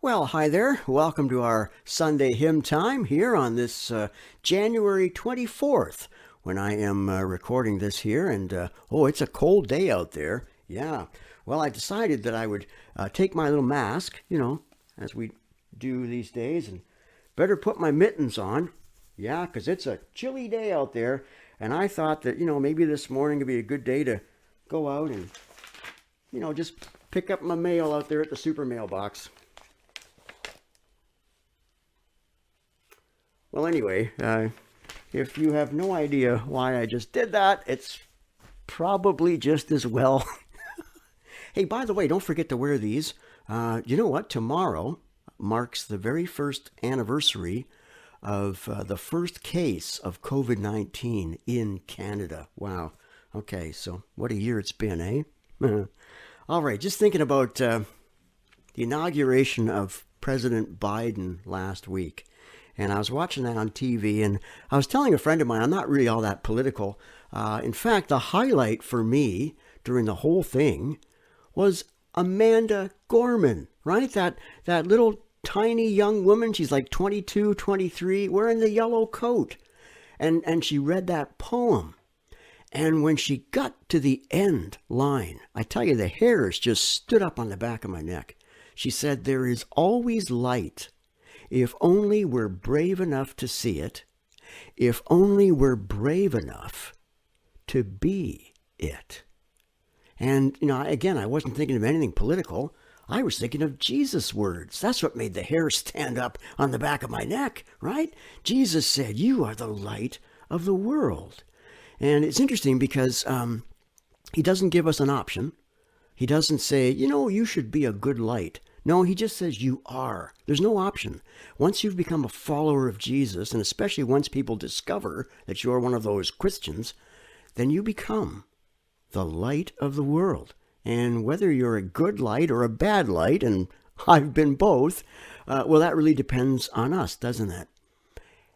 Well, hi there. Welcome to our Sunday hymn time here on this January 24th when I am recording this here. And it's a cold day out there. Yeah. Well, I decided that I would take my little mask, as we do these days, and better put my mittens on. Yeah, because it's a chilly day out there. And I thought that, maybe this morning would be a good day to go out and, just pick up my mail out there at the super mailbox. Well, anyway, if you have no idea why I just did that, it's probably just as well. Hey, by the way, don't forget to wear these. You know what? Tomorrow marks the very first anniversary of the first case of COVID-19 in Canada. Wow. Okay, so what a year it's been, eh? All right, just thinking about the inauguration of President Biden last week. And I was watching that on TV, and I was telling a friend of mine, I'm not really all that political. In fact, the highlight for me during the whole thing was Amanda Gorman, right? That little tiny young woman, she's like 22, 23, wearing the yellow coat. And she read that poem. And when she got to the end line, I tell you, the hairs just stood up on the back of my neck. She said, "There is always light. If only we're brave enough to see it, if only we're brave enough to be it." And, again, I wasn't thinking of anything political. I was thinking of Jesus' words. That's what made the hair stand up on the back of my neck, right? Jesus said, "You are the light of the world." And it's interesting because he doesn't give us an option. He doesn't say, you should be a good light. No, he just says you are. There's no option. Once you've become a follower of Jesus, and especially once people discover that you're one of those Christians, then you become the light of the world. And whether you're a good light or a bad light, and I've been both, that really depends on us, doesn't it?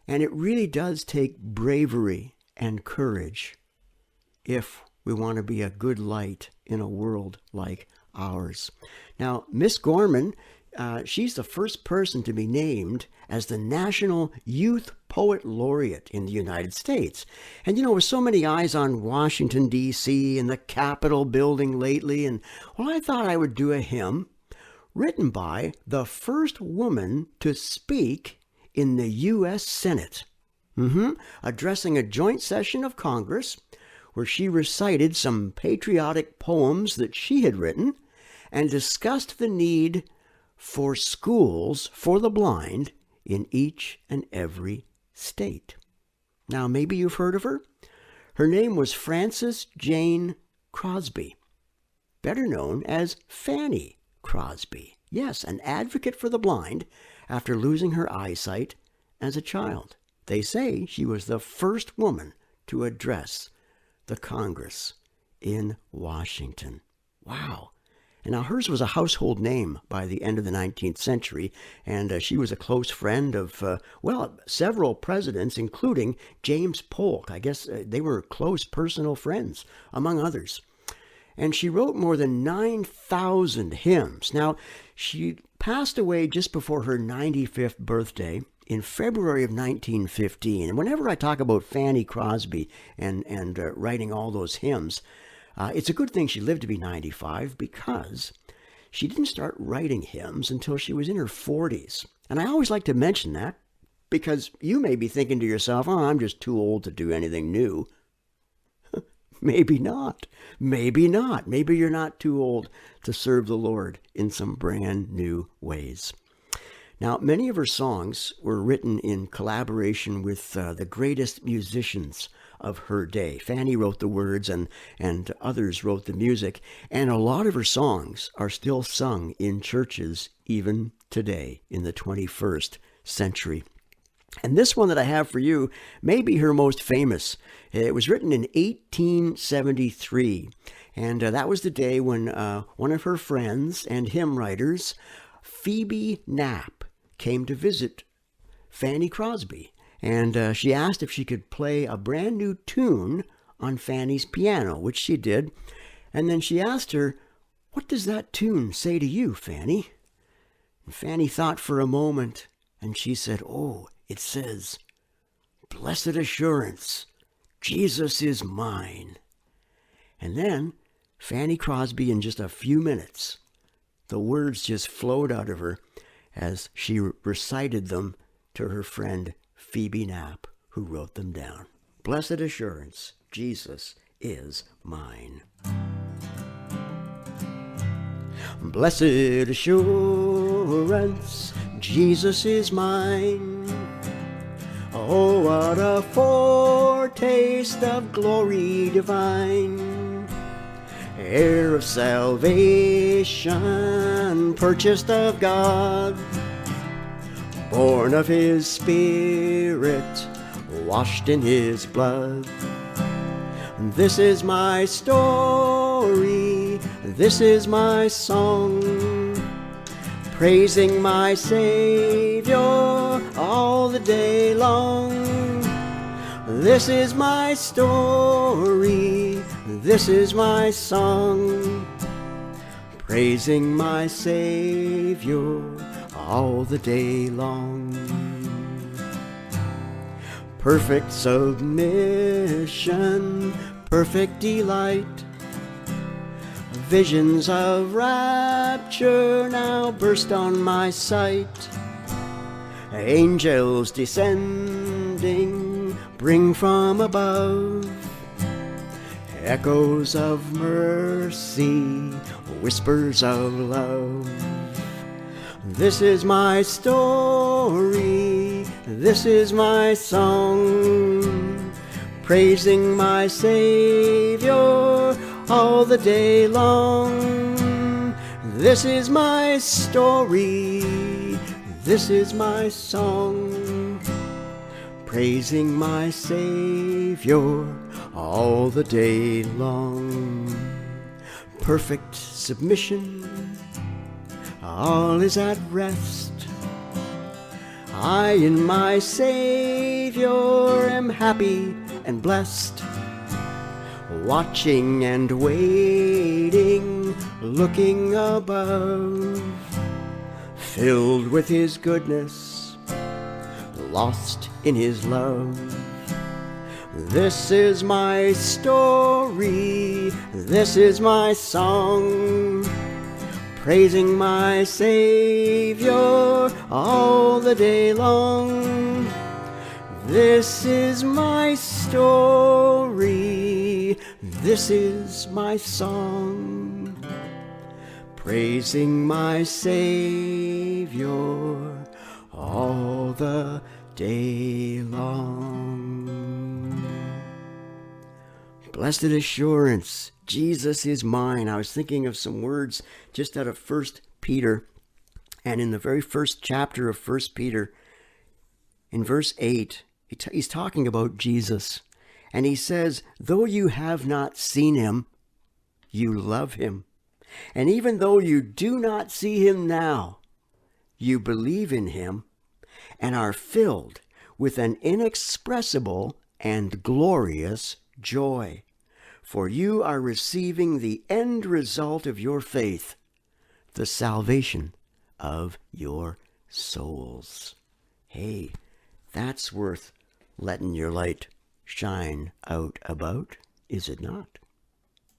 And it really does take bravery and courage if we want to be a good light in a world like ours. Now, Miss Gorman, she's the first person to be named as the National Youth Poet Laureate in the United States. And, with so many eyes on Washington, D.C. and the Capitol building lately, and, I thought I would do a hymn written by the first woman to speak in the U.S. Senate, addressing a joint session of Congress where she recited some patriotic poems that she had written and discussed the need for schools for the blind in each and every state. Now, maybe you've heard of her. Her name was Frances Jane Crosby, better known as Fanny Crosby. Yes, an advocate for the blind after losing her eyesight as a child. They say she was the first woman to address the Congress in Washington. Wow. And now hers was a household name by the end of the 19th century, and she was a close friend of, several presidents, including James Polk. I guess they were close personal friends, among others. And she wrote more than 9,000 hymns. Now, she passed away just before her 95th birthday in February of 1915. And whenever I talk about Fanny Crosby and writing all those hymns, it's a good thing she lived to be 95 because she didn't start writing hymns until she was in her 40s. And I always like to mention that because you may be thinking to yourself, I'm just too old to do anything new. Maybe not. Maybe not. Maybe you're not too old to serve the Lord in some brand new ways. Now, many of her songs were written in collaboration with the greatest musicians of her day. Fanny wrote the words and others wrote the music. And a lot of her songs are still sung in churches even today in the 21st century. And this one that I have for you may be her most famous. It was written in 1873. And that was the day when one of her friends and hymn writers, Phoebe Knapp, came to visit Fanny Crosby. And she asked if she could play a brand new tune on Fanny's piano, which she did. And then she asked her, "What does that tune say to you, Fanny?" Fanny thought for a moment, and she said, "Oh, it says, 'Blessed assurance, Jesus is mine.'" And then Fanny Crosby, in just a few minutes, the words just flowed out of her as she recited them to her friend Phoebe Knapp, who wrote them down. Blessed assurance, Jesus is mine. Blessed assurance, Jesus is mine. Oh, what a foretaste of glory divine. Heir of salvation, purchased of God, born of his Spirit, washed in his blood. This is my story, this is my song, praising my Savior all the day long. This is my story, this is my song, praising my Savior all the day long. Perfect submission, perfect delight, visions of rapture now burst on my sight. Angels descending bring from above echoes of mercy, whispers of love. This is my story, this is my song, praising my Savior all the day long. This is my story, this is my song, praising my Savior all the day long. Perfect submission, all is at rest. I in my Savior am happy and blessed, watching and waiting, looking above, filled with his goodness, lost in his love. This is my story, this is my song, praising my Savior all the day long. This is my story, this is my song, praising my Savior all the day long. Blessed assurance, Jesus is mine. I was thinking of some words just out of 1 Peter, and in the very first chapter of 1 Peter, in verse 8, he's talking about Jesus, and he says, "Though you have not seen him, you love him. And even though you do not see him now, you believe in him and are filled with an inexpressible and glorious joy. For you are receiving the end result of your faith, the salvation of your souls." Hey, that's worth letting your light shine out about, is it not?